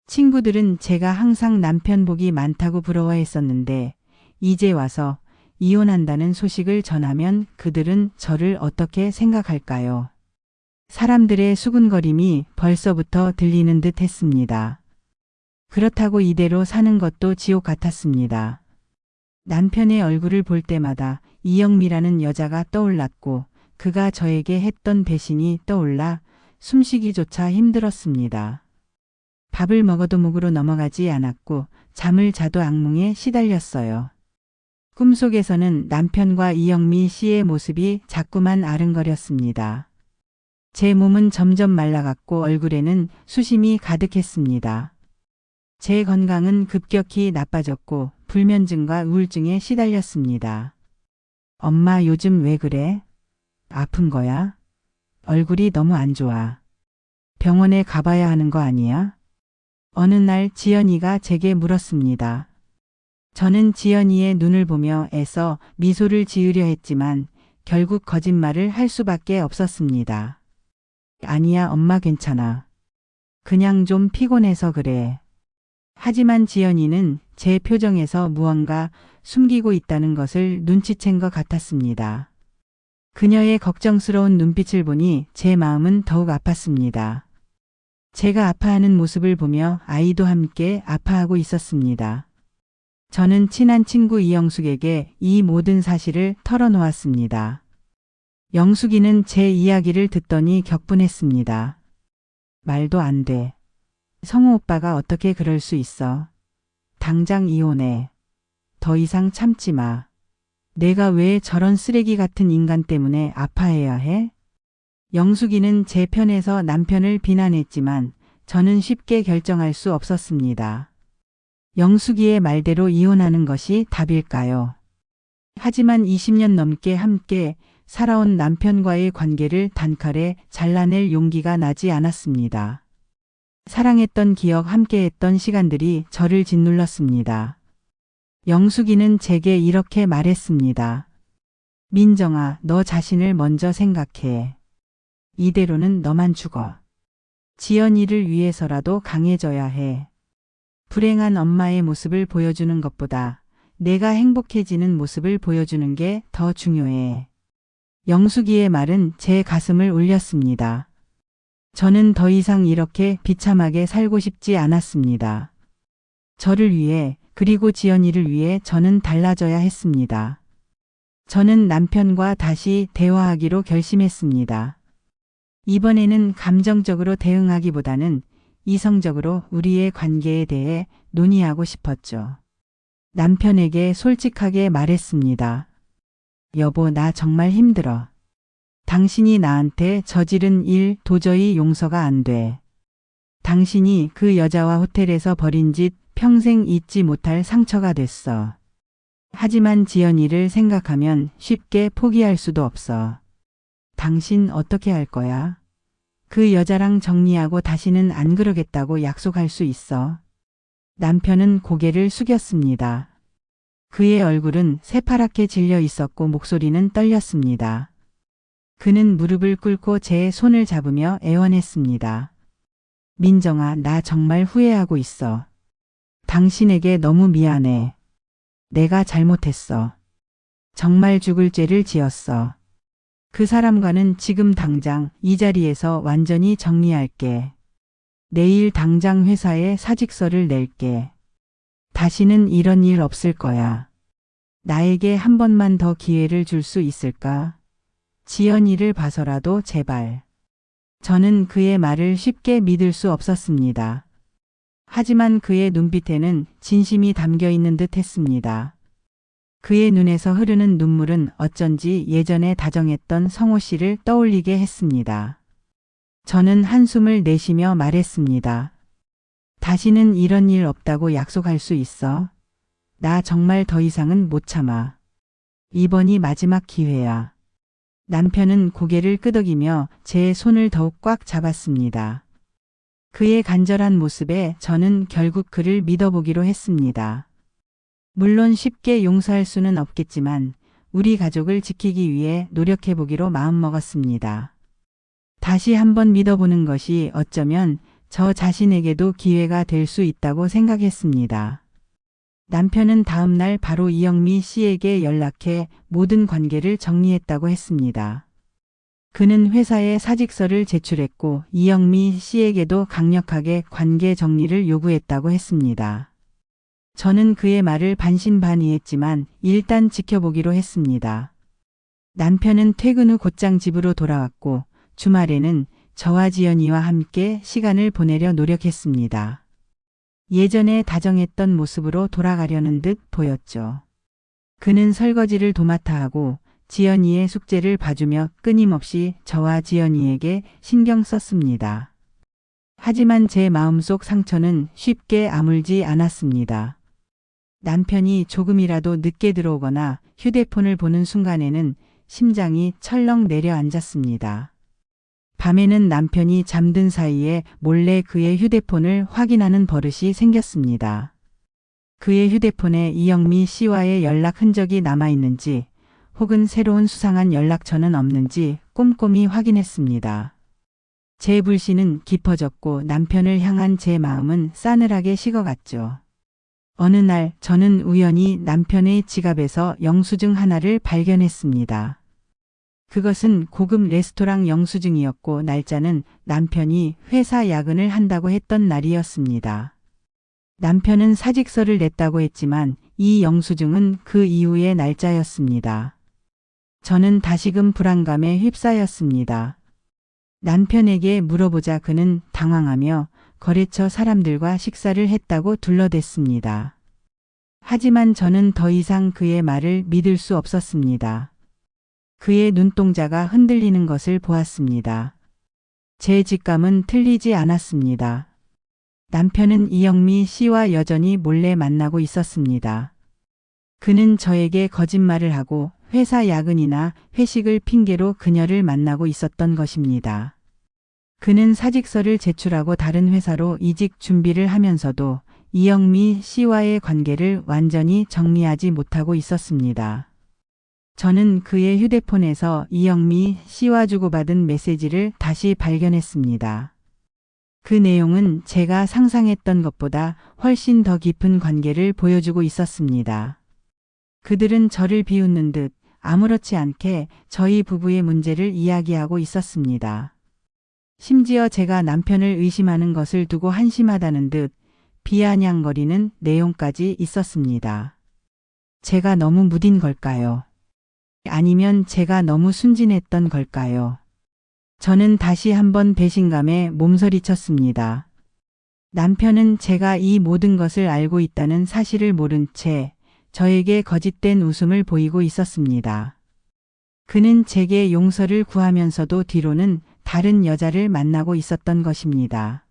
친구들은 제가 항상 남편 복이 많다고 부러워했었는데 이제 와서 이혼한다는 소식을 전하면 그들은 저를 어떻게 생각할까요? 사람들의 수군거림이 벌써부터 들리는 듯 했습니다. 그렇다고 이대로 사는 것도 지옥 같았습니다. 남편의 얼굴을 볼 때마다 이영미라는 여자가 떠올랐고 그가 저에게 했던 배신이 떠올라 숨쉬기조차 힘들었습니다. 밥을 먹어도 목으로 넘어가지 않았고 잠을 자도 악몽에 시달렸어요. 꿈속에서는 남편과 이영미 씨의 모습이 자꾸만 아른거렸습니다. 제 몸은 점점 말라갔고 얼굴에는 수심이 가득했습니다. 제 건강은 급격히 나빠졌고 불면증과 우울증에 시달렸습니다. 엄마 요즘 왜 그래? 아픈 거야? 얼굴이 너무 안 좋아. 병원에 가봐야 하는 거 아니야? 어느 날 지연이가 제게 물었습니다. 저는 지연이의 눈을 보며 애써 미소를 지으려 했지만 결국 거짓말을 할 수밖에 없었습니다. 아니야, 엄마 괜찮아. 그냥 좀 피곤해서 그래. 하지만 지연이는 제 표정에서 무언가 숨기고 있다는 것을 눈치챈 것 같았습니다. 그녀의 걱정스러운 눈빛을 보니 제 마음은 더욱 아팠습니다. 제가 아파하는 모습을 보며 아이도 함께 아파하고 있었습니다. 저는 친한 친구 이영숙에게 이 모든 사실을 털어놓았습니다. 영숙이는 제 이야기를 듣더니 격분했습니다. 말도 안 돼. 성우 오빠가 어떻게 그럴 수 있어. 당장 이혼해. 더 이상 참지 마. 내가 왜 저런 쓰레기 같은 인간 때문에 아파해야 해? 영숙이는 제 편에서 남편을 비난했지만 저는 쉽게 결정할 수 없었습니다. 영숙이의 말대로 이혼하는 것이 답일까요? 하지만 20년 넘게 함께 살아온 남편과의 관계를 단칼에 잘라낼 용기가 나지 않았습니다. 사랑했던 기억, 함께했던 시간들이 저를 짓눌렀습니다. 영숙이는 제게 이렇게 말했습니다. 민정아, 너 자신을 먼저 생각해. 이대로는 너만 죽어. 지연이를 위해서라도 강해져야 해. 불행한 엄마의 모습을 보여주는 것보다 내가 행복해지는 모습을 보여주는 게 더 중요해. 영숙이의 말은 제 가슴을 울렸습니다. 저는 더 이상 이렇게 비참하게 살고 싶지 않았습니다. 저를 위해 그리고 지연이를 위해 저는 달라져야 했습니다. 저는 남편과 다시 대화하기로 결심했습니다. 이번에는 감정적으로 대응하기보다는 이성적으로 우리의 관계에 대해 논의하고 싶었죠. 남편에게 솔직하게 말했습니다. 여보, 나 정말 힘들어. 당신이 나한테 저지른 일 도저히 용서가 안 돼. 당신이 그 여자와 호텔에서 벌인 짓 평생 잊지 못할 상처가 됐어. 하지만 지연이를 생각하면 쉽게 포기할 수도 없어. 당신 어떻게 할 거야? 그 여자랑 정리하고 다시는 안 그러겠다고 약속할 수 있어? 남편은 고개를 숙였습니다. 그의 얼굴은 새파랗게 질려 있었고 목소리는 떨렸습니다. 그는 무릎을 꿇고 제 손을 잡으며 애원했습니다. 민정아, 나 정말 후회하고 있어. 당신에게 너무 미안해. 내가 잘못했어. 정말 죽을 죄를 지었어. 그 사람과는 지금 당장 이 자리에서 완전히 정리할게. 내일 당장 회사에 사직서를 낼게. 다시는 이런 일 없을 거야. 나에게 한 번만 더 기회를 줄 수 있을까? 지연이를 봐서라도 제발. 저는 그의 말을 쉽게 믿을 수 없었습니다. 하지만 그의 눈빛에는 진심이 담겨 있는 듯 했습니다. 그의 눈에서 흐르는 눈물은 어쩐지 예전에 다정했던 성호 씨를 떠올리게 했습니다. 저는 한숨을 내쉬며 말했습니다. 다시는 이런 일 없다고 약속할 수 있어? 나 정말 더 이상은 못 참아. 이번이 마지막 기회야. 남편은 고개를 끄덕이며 제 손을 더욱 꽉 잡았습니다. 그의 간절한 모습에 저는 결국 그를 믿어보기로 했습니다. 물론 쉽게 용서할 수는 없겠지만 우리 가족을 지키기 위해 노력해보기로 마음먹었습니다. 다시 한번 믿어보는 것이 어쩌면 저 자신에게도 기회가 될 수 있다고 생각했습니다. 남편은 다음 날 바로 이영미 씨에게 연락해 모든 관계를 정리했다고 했습니다. 그는 회사에 사직서를 제출했고 이영미 씨에게도 강력하게 관계 정리를 요구했다고 했습니다. 저는 그의 말을 반신반의했지만 일단 지켜보기로 했습니다. 남편은 퇴근 후 곧장 집으로 돌아왔고 주말에는 저와 지연이와 함께 시간을 보내려 노력했습니다. 예전에 다정했던 모습으로 돌아가려는 듯 보였죠. 그는 설거지를 도맡아 하고 지연이의 숙제를 봐주며 끊임없이 저와 지연이에게 신경 썼습니다. 하지만 제 마음속 상처는 쉽게 아물지 않았습니다. 남편이 조금이라도 늦게 들어오거나 휴대폰을 보는 순간에는 심장이 철렁 내려앉았습니다. 밤에는 남편이 잠든 사이에 몰래 그의 휴대폰을 확인하는 버릇이 생겼습니다. 그의 휴대폰에 이영미 씨와의 연락 흔적이 남아있는지 혹은 새로운 수상한 연락처는 없는지 꼼꼼히 확인했습니다. 제 불신은 깊어졌고 남편을 향한 제 마음은 싸늘하게 식어갔죠. 어느 날 저는 우연히 남편의 지갑에서 영수증 하나를 발견했습니다. 그것은 고급 레스토랑 영수증이었고 날짜는 남편이 회사 야근을 한다고 했던 날이었습니다. 남편은 사직서를 냈다고 했지만 이 영수증은 그 이후의 날짜였습니다. 저는 다시금 불안감에 휩싸였습니다. 남편에게 물어보자 그는 당황하며 거래처 사람들과 식사를 했다고 둘러댔습니다. 하지만 저는 더 이상 그의 말을 믿을 수 없었습니다. 그의 눈동자가 흔들리는 것을 보았습니다. 제 직감은 틀리지 않았습니다. 남편은 이영미 씨와 여전히 몰래 만나고 있었습니다. 그는 저에게 거짓말을 하고 회사 야근이나 회식을 핑계로 그녀를 만나고 있었던 것입니다. 그는 사직서를 제출하고 다른 회사로 이직 준비를 하면서도 이영미 씨와의 관계를 완전히 정리하지 못하고 있었습니다. 저는 그의 휴대폰에서 이영미 씨와 주고받은 메시지를 다시 발견했습니다. 그 내용은 제가 상상했던 것보다 훨씬 더 깊은 관계를 보여주고 있었습니다. 그들은 저를 비웃는 듯 아무렇지 않게 저희 부부의 문제를 이야기하고 있었습니다. 심지어 제가 남편을 의심하는 것을 두고 한심하다는 듯 비아냥거리는 내용까지 있었습니다. 제가 너무 무딘 걸까요? 아니면 제가 너무 순진했던 걸까요? 저는 다시 한번 배신감에 몸서리쳤습니다. 남편은 제가 이 모든 것을 알고 있다는 사실을 모른 채 저에게 거짓된 웃음을 보이고 있었습니다. 그는 제게 용서를 구하면서도 뒤로는 다른 여자를 만나고 있었던 것입니다.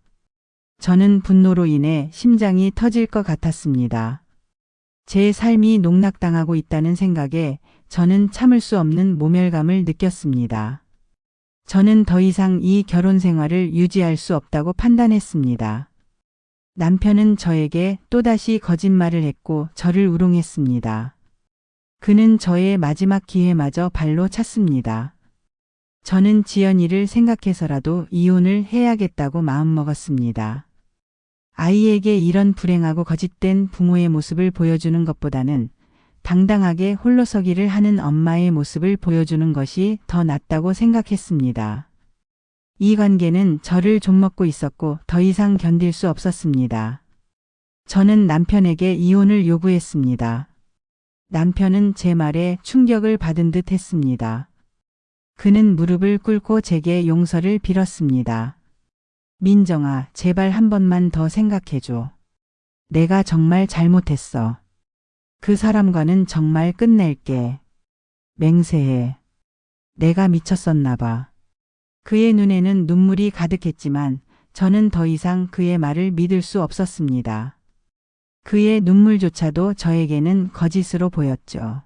저는 분노로 인해 심장이 터질 것 같았습니다. 제 삶이 농락당하고 있다는 생각에 저는 참을 수 없는 모멸감을 느꼈습니다. 저는 더 이상 이 결혼 생활을 유지할 수 없다고 판단했습니다. 남편은 저에게 또다시 거짓말을 했고 저를 우롱했습니다. 그는 저의 마지막 기회마저 발로 찼습니다. 저는 지연이를 생각해서라도 이혼을 해야겠다고 마음먹었습니다. 아이에게 이런 불행하고 거짓된 부모의 모습을 보여주는 것보다는 당당하게 홀로서기를 하는 엄마의 모습을 보여주는 것이 더 낫다고 생각했습니다. 이 관계는 저를 좀먹고 있었고 더 이상 견딜 수 없었습니다. 저는 남편에게 이혼을 요구했습니다. 남편은 제 말에 충격을 받은 듯 했습니다. 그는 무릎을 꿇고 제게 용서를 빌었습니다. 민정아, 제발 한 번만 더 생각해줘. 내가 정말 잘못했어. 그 사람과는 정말 끝낼게. 맹세해. 내가 미쳤었나 봐. 그의 눈에는 눈물이 가득했지만 저는 더 이상 그의 말을 믿을 수 없었습니다. 그의 눈물조차도 저에게는 거짓으로 보였죠.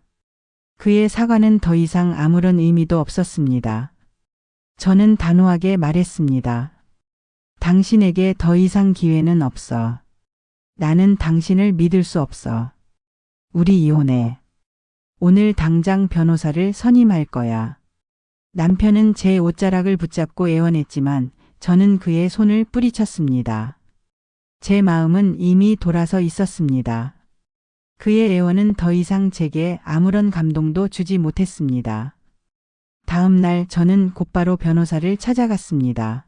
그의 사과는 더 이상 아무런 의미도 없었습니다. 저는 단호하게 말했습니다. 당신에게 더 이상 기회는 없어. 나는 당신을 믿을 수 없어. 우리 이혼해. 오늘 당장 변호사를 선임할 거야. 남편은 제 옷자락을 붙잡고 애원했지만 저는 그의 손을 뿌리쳤습니다. 제 마음은 이미 돌아서 있었습니다. 그의 애원은 더 이상 제게 아무런 감동도 주지 못했습니다. 다음 날 저는 곧바로 변호사를 찾아갔습니다.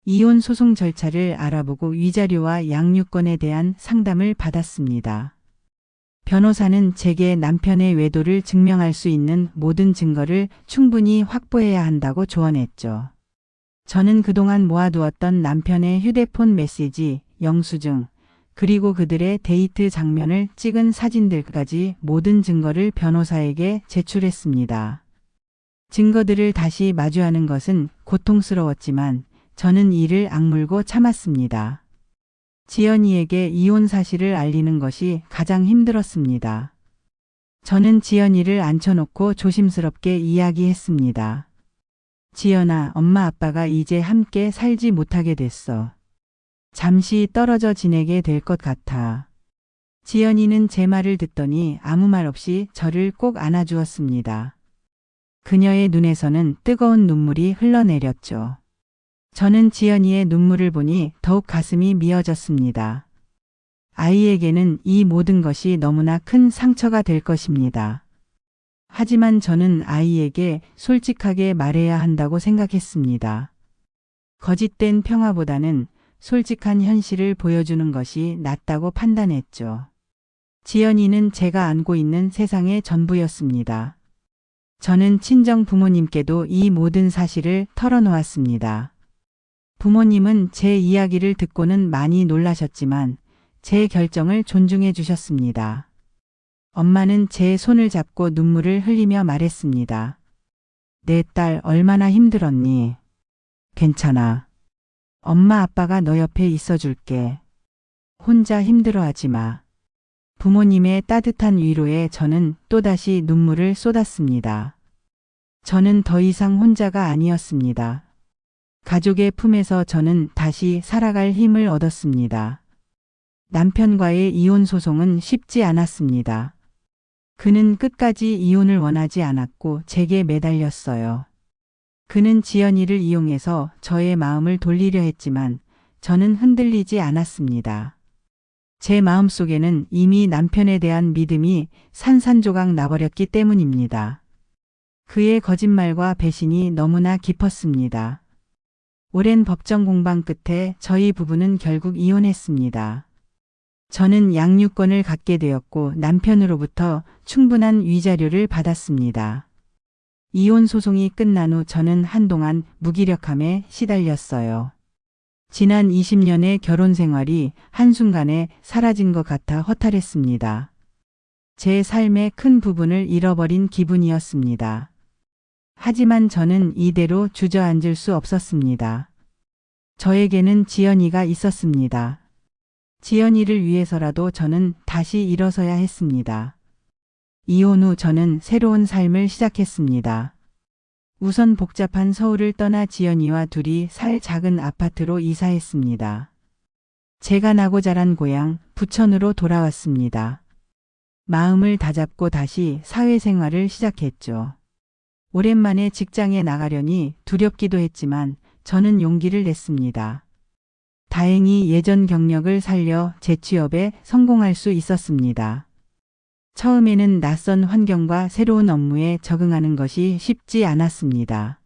이혼 소송 절차를 알아보고 위자료와 양육권에 대한 상담을 받았습니다. 변호사는 제게 남편의 외도를 증명할 수 있는 모든 증거를 충분히 확보해야 한다고 조언했죠. 저는 그동안 모아두었던 남편의 휴대폰 메시지, 영수증, 그리고 그들의 데이트 장면을 찍은 사진들까지 모든 증거를 변호사에게 제출했습니다. 증거들을 다시 마주하는 것은 고통스러웠지만 저는 이를 악물고 참았습니다. 지연이에게 이혼 사실을 알리는 것이 가장 힘들었습니다. 저는 지연이를 앉혀놓고 조심스럽게 이야기했습니다. 지연아, 엄마 아빠가 이제 함께 살지 못하게 됐어. 잠시 떨어져 지내게 될 것 같아. 지연이는 제 말을 듣더니 아무 말 없이 저를 꼭 안아주었습니다. 그녀의 눈에서는 뜨거운 눈물이 흘러내렸죠. 저는 지연이의 눈물을 보니 더욱 가슴이 미어졌습니다. 아이에게는 이 모든 것이 너무나 큰 상처가 될 것입니다. 하지만 저는 아이에게 솔직하게 말해야 한다고 생각했습니다. 거짓된 평화보다는 솔직한 현실을 보여주는 것이 낫다고 판단했죠. 지연이는 제가 안고 있는 세상의 전부였습니다. 저는 친정 부모님께도 이 모든 사실을 털어놓았습니다. 부모님은 제 이야기를 듣고는 많이 놀라셨지만 제 결정을 존중해 주셨습니다. 엄마는 제 손을 잡고 눈물을 흘리며 말했습니다. 내 딸 얼마나 힘들었니? 괜찮아. 엄마 아빠가 너 옆에 있어 줄게. 혼자 힘들어하지 마. 부모님의 따뜻한 위로에 저는 또다시 눈물을 쏟았습니다. 저는 더 이상 혼자가 아니었습니다. 가족의 품에서 저는 다시 살아갈 힘을 얻었습니다. 남편과의 이혼 소송은 쉽지 않았습니다. 그는 끝까지 이혼을 원하지 않았고 제게 매달렸어요. 그는 지연이를 이용해서 저의 마음을 돌리려 했지만 저는 흔들리지 않았습니다. 제 마음속에는 이미 남편에 대한 믿음이 산산조각 나버렸기 때문입니다. 그의 거짓말과 배신이 너무나 깊었습니다. 오랜 법정 공방 끝에 저희 부부는 결국 이혼했습니다. 저는 양육권을 갖게 되었고 남편으로부터 충분한 위자료를 받았습니다. 이혼 소송이 끝난 후 저는 한동안 무기력함에 시달렸어요. 지난 20년의 결혼 생활이 한순간에 사라진 것 같아 허탈했습니다. 제 삶의 큰 부분을 잃어버린 기분이었습니다. 하지만 저는 이대로 주저앉을 수 없었습니다. 저에게는 지연이가 있었습니다. 지연이를 위해서라도 저는 다시 일어서야 했습니다. 이혼 후 저는 새로운 삶을 시작했습니다. 우선 복잡한 서울을 떠나 지연이와 둘이 살 작은 아파트로 이사했습니다. 제가 나고 자란 고향 부천으로 돌아왔습니다. 마음을 다잡고 다시 사회생활을 시작했죠. 오랜만에 직장에 나가려니 두렵기도 했지만 저는 용기를 냈습니다. 다행히 예전 경력을 살려 재취업에 성공할 수 있었습니다. 처음에는 낯선 환경과 새로운 업무에 적응하는 것이 쉽지 않았습니다.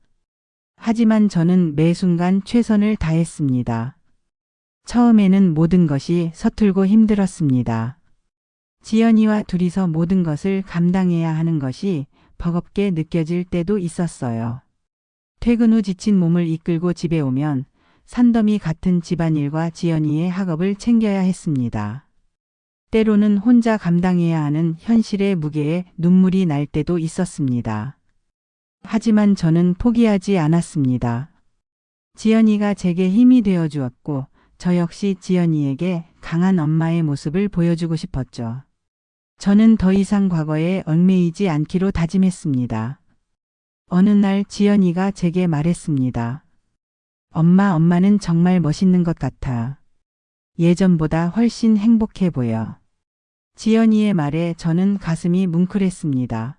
하지만 저는 매 순간 최선을 다했습니다. 처음에는 모든 것이 서툴고 힘들었습니다. 지연이와 둘이서 모든 것을 감당해야 하는 것이 버겁게 느껴질 때도 있었어요. 퇴근 후 지친 몸을 이끌고 집에 오면 산더미 같은 집안일과 지연이의 학업을 챙겨야 했습니다. 때로는 혼자 감당해야 하는 현실의 무게에 눈물이 날 때도 있었습니다. 하지만 저는 포기하지 않았습니다. 지연이가 제게 힘이 되어 주었고 저 역시 지연이에게 강한 엄마의 모습을 보여주고 싶었죠. 저는 더 이상 과거에 얽매이지 않기로 다짐했습니다. 어느 날 지연이가 제게 말했습니다. 엄마는 정말 멋있는 것 같아. 예전보다 훨씬 행복해 보여. 지연이의 말에 저는 가슴이 뭉클했습니다.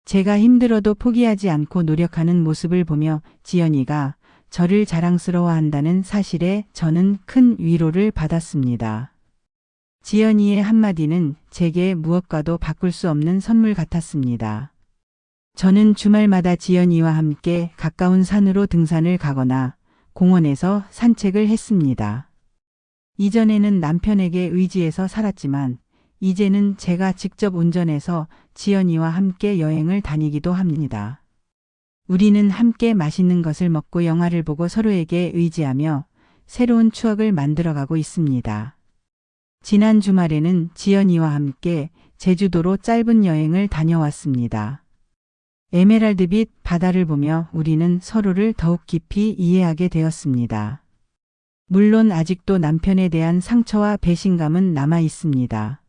제가 힘들어도 포기하지 않고 노력하는 모습을 보며 지연이가 저를 자랑스러워한다는 사실에 저는 큰 위로를 받았습니다. 지연이의 한마디는 제게 무엇과도 바꿀 수 없는 선물 같았습니다. 저는 주말마다 지연이와 함께 가까운 산으로 등산을 가거나 공원에서 산책을 했습니다. 이전에는 남편에게 의지해서 살았지만 이제는 제가 직접 운전해서 지연이와 함께 여행을 다니기도 합니다. 우리는 함께 맛있는 것을 먹고 영화를 보고 서로에게 의지하며 새로운 추억을 만들어가고 있습니다. 지난 주말에는 지연이와 함께 제주도로 짧은 여행을 다녀왔습니다. 에메랄드빛 바다를 보며 우리는 서로를 더욱 깊이 이해하게 되었습니다. 물론 아직도 남편에 대한 상처와 배신감은 남아 있습니다.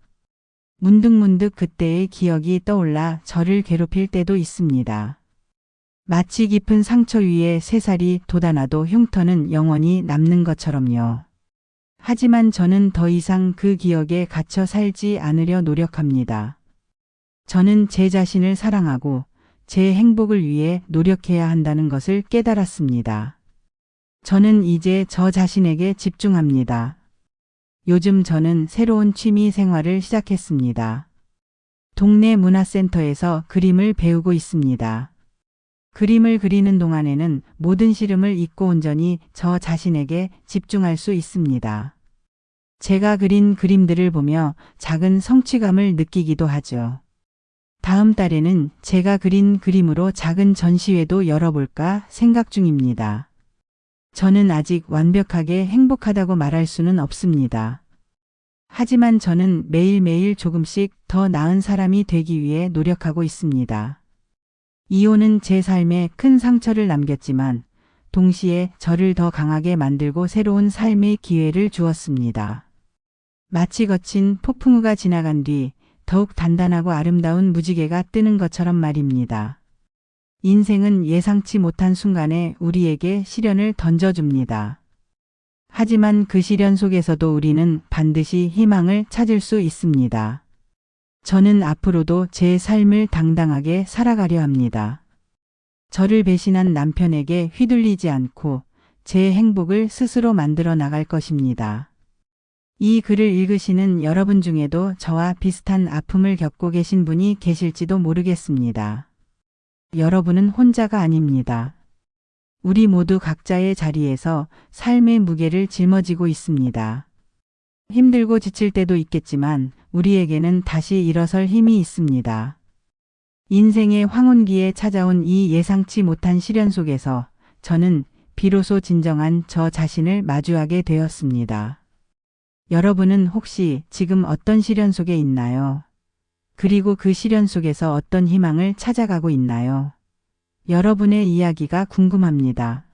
문득문득 그때의 기억이 떠올라 저를 괴롭힐 때도 있습니다. 마치 깊은 상처 위에 새살이 돋아나도 흉터는 영원히 남는 것처럼요. 하지만 저는 더 이상 그 기억에 갇혀 살지 않으려 노력합니다. 저는 제 자신을 사랑하고 제 행복을 위해 노력해야 한다는 것을 깨달았습니다. 저는 이제 저 자신에게 집중합니다. 요즘 저는 새로운 취미 생활을 시작했습니다. 동네 문화센터에서 그림을 배우고 있습니다. 그림을 그리는 동안에는 모든 시름을 잊고 온전히 저 자신에게 집중할 수 있습니다. 제가 그린 그림들을 보며 작은 성취감을 느끼기도 하죠. 다음 달에는 제가 그린 그림으로 작은 전시회도 열어볼까 생각 중입니다. 저는 아직 완벽하게 행복하다고 말할 수는 없습니다. 하지만 저는 매일매일 조금씩 더 나은 사람이 되기 위해 노력하고 있습니다. 이혼은 제 삶에 큰 상처를 남겼지만 동시에 저를 더 강하게 만들고 새로운 삶의 기회를 주었습니다. 마치 거친 폭풍우가 지나간 뒤 더욱 단단하고 아름다운 무지개가 뜨는 것처럼 말입니다. 인생은 예상치 못한 순간에 우리에게 시련을 던져줍니다. 하지만 그 시련 속에서도 우리는 반드시 희망을 찾을 수 있습니다. 저는 앞으로도 제 삶을 당당하게 살아가려 합니다. 저를 배신한 남편에게 휘둘리지 않고 제 행복을 스스로 만들어 나갈 것입니다. 이 글을 읽으시는 여러분 중에도 저와 비슷한 아픔을 겪고 계신 분이 계실지도 모르겠습니다. 여러분은 혼자가 아닙니다. 우리 모두 각자의 자리에서 삶의 무게를 짊어지고 있습니다. 힘들고 지칠 때도 있겠지만 우리에게는 다시 일어설 힘이 있습니다. 인생의 황혼기에 찾아온 이 예상치 못한 시련 속에서 저는 비로소 진정한 저 자신을 마주하게 되었습니다. 여러분은 혹시 지금 어떤 시련 속에 있나요? 그리고 그 시련 속에서 어떤 희망을 찾아가고 있나요? 여러분의 이야기가 궁금합니다.